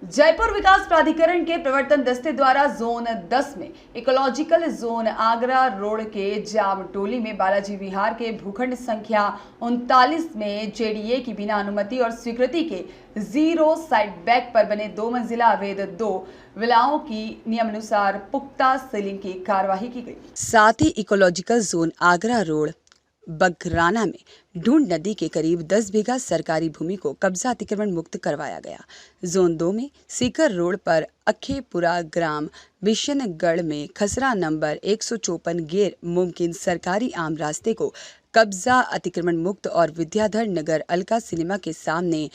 जयपुर विकास प्राधिकरण के प्रवर्तन दस्ते द्वारा जोन 10 में इकोलॉजिकल जोन आगरा रोड के जामटोली में बालाजी विहार के भूखंड संख्या 39 में जेडीए की बिना अनुमति और स्वीकृति के जीरो साइड बैक पर बने 2 मंजिला अवैध 2 विलाओं की नियमानुसार पुख्ता सीलिंग की कार्यवाही की गई। साथ ही इकोलॉजिकल जोन आगरा रोड बघराना में ढूंढ नदी के करीब 10 बीघा सरकारी भूमि को कब्जा अतिक्रमण मुक्त करवाया गया। जोन 2 में सीकर रोड पर अखेपुरा ग्राम बिशनगढ़ में खसरा नंबर 154 गैर मुमकिन सरकारी आम रास्ते को कब्जा अतिक्रमण मुक्त और विद्याधर नगर अलका सिनेमा के सामने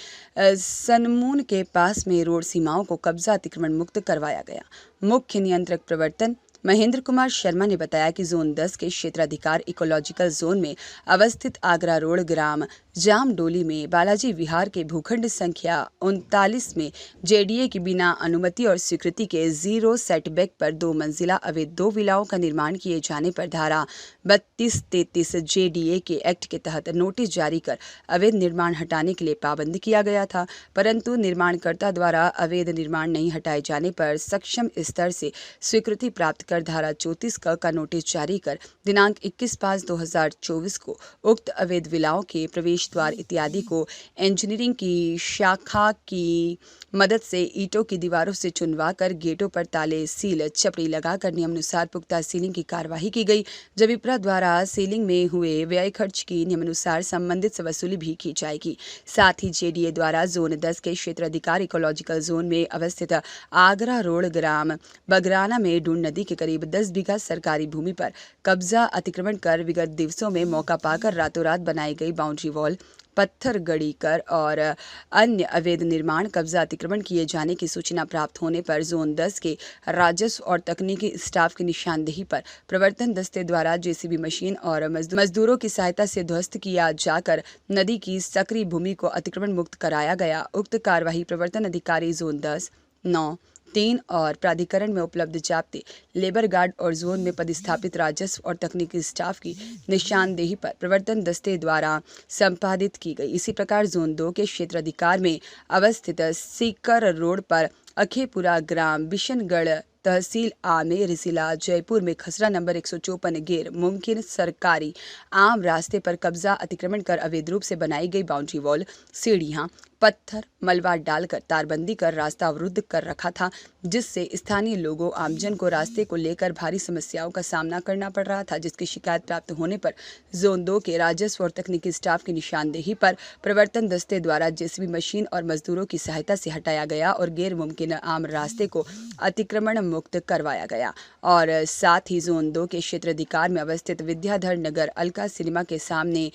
सनमून के पास में रोड सीमाओं को कब्जा अतिक्रमण मुक्त करवाया गया। मुख्य नियंत्रक प्रवर्तन महेंद्र कुमार शर्मा ने बताया कि जोन 10 के क्षेत्राधिकार इकोलॉजिकल जोन में अवस्थित आगरा रोड ग्राम जामडोली में बालाजी विहार के भूखंड संख्या 39 में जेडीए की बिना अनुमति और स्वीकृति के जीरो सेटबैक पर 2 मंजिला अवैध 2 विलाओं का निर्माण किए जाने पर धारा 32-33 जेडीए के एक्ट के तहत नोटिस जारी कर अवैध निर्माण हटाने के लिए पाबंद किया गया था, परंतु निर्माणकर्ता द्वारा अवैध निर्माण नहीं हटाए जाने पर सक्षम स्तर से स्वीकृति प्राप्त कर धारा 34 का नोटिस जारी कर दिनांक 21/5/2024 को उक्त अवैध विलाओं के प्रवेश द्वार इत्यादि को इंजीनियरिंग की शाखा की मदद से ईंटों की दीवारों से चुनवा कर गेटों पर ताले सील चपड़ी लगाकर नियमानुसार पुख्ता सीलिंग की कार्यवाही की गई। जब विप्रा द्वारा सीलिंग में हुए व्यय खर्च की नियमानुसार संबंधित से वसूली भी की जाएगी। साथ ही जेडीए द्वारा जोन 10 के क्षेत्राधिकार इकोलॉजिकल जोन में अवस्थित आगरा रोड ग्राम बघराना में ढूंढ नदी के करीब 10 बीघा सरकारी भूमि पर कब्जा अतिक्रमण कर विगत दिवसों में मौका पाकर रातों रात बनाई गई बाउंड्री वॉल, पत्थर गड़ी कर और अन्य अवैध निर्माण कब्जा अतिक्रमण किए जाने की सूचना प्राप्त होने पर जोन 10 के राजस्व और तकनीकी स्टाफ की निशानदेही पर प्रवर्तन दस्ते द्वारा जेसीबी मशीन और मजदूरों की सहायता से ध्वस्त किया जाकर नदी की सक्रिय भूमि को अतिक्रमण मुक्त कराया गया। उक्त कार्यवाही प्रवर्तन अधिकारी जोन 10, 9, 3 और प्राधिकरण में उपलब्ध जाप्ते, लेबर गार्ड और जोन में पदस्थापित राजस्व और तकनीकी स्टाफ की निशानदेही पर प्रवर्तन दस्ते द्वारा संपादित की गई। इसी प्रकार जोन 2 के क्षेत्राधिकार में अवस्थित सीकर रोड पर अखेपुरा ग्राम बिशनगढ़ तहसील आमेर जिला जयपुर में खसरा नंबर 154 गैर मुमकिन सरकारी आम रास्ते पर कब्जा अतिक्रमण कर अवैध रूप से बनाई गई बाउंड्री वॉल, सीढ़ियां, पत्थर मलबा डालकर तारबंदी कर रास्ता अवरुद्ध कर रखा था, जिससे स्थानीय लोगों आमजन को रास्ते को लेकर भारी समस्याओं का सामना करना पड़ रहा था। जिसकी शिकायत प्राप्त होने पर जोन 2 के राजस्व और तकनीकी स्टाफ की निशानदेही पर प्रवर्तन दस्ते द्वारा जेसीबी मशीन और मजदूरों की सहायता से हटाया गया और गैर मुमकिन आम रास्ते को अतिक्रमण मुक्त करवाया गया। और साथ ही जोन 2 के क्षेत्राधिकार में अवस्थित विद्याधर नगर अलका सिनेमा के सामने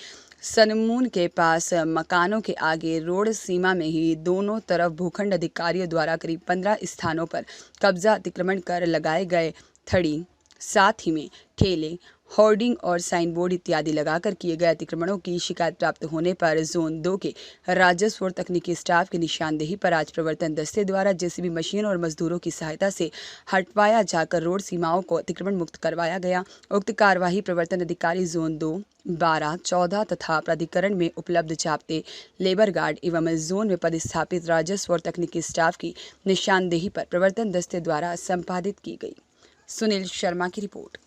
सनमून के पास मकानों के आगे रोड सीमा में ही दोनों तरफ भूखंड अधिकारियों द्वारा करीब 15 स्थानों पर कब्जा अतिक्रमण कर लगाए गए थड़ी, साथ ही में ठेले, होर्डिंग और साइन बोर्ड इत्यादि लगाकर किए गए अतिक्रमणों की शिकायत प्राप्त होने पर जोन 2 के राजस्व और तकनीकी स्टाफ की निशानदेही पर आज प्रवर्तन दस्ते द्वारा जेसीबी मशीन और मजदूरों की सहायता से हटवाया जाकर रोड सीमाओं को अतिक्रमण मुक्त करवाया गया। उक्त कार्यवाही प्रवर्तन अधिकारी जोन 2, 12, 14 तथा प्राधिकरण में उपलब्ध जाप्ते, लेबर गार्ड एवं जोन में पदस्थापित राजस्व और तकनीकी स्टाफ की निशानदेही पर प्रवर्तन दस्ते द्वारा संपादित की गई। सुनील शर्मा की रिपोर्ट।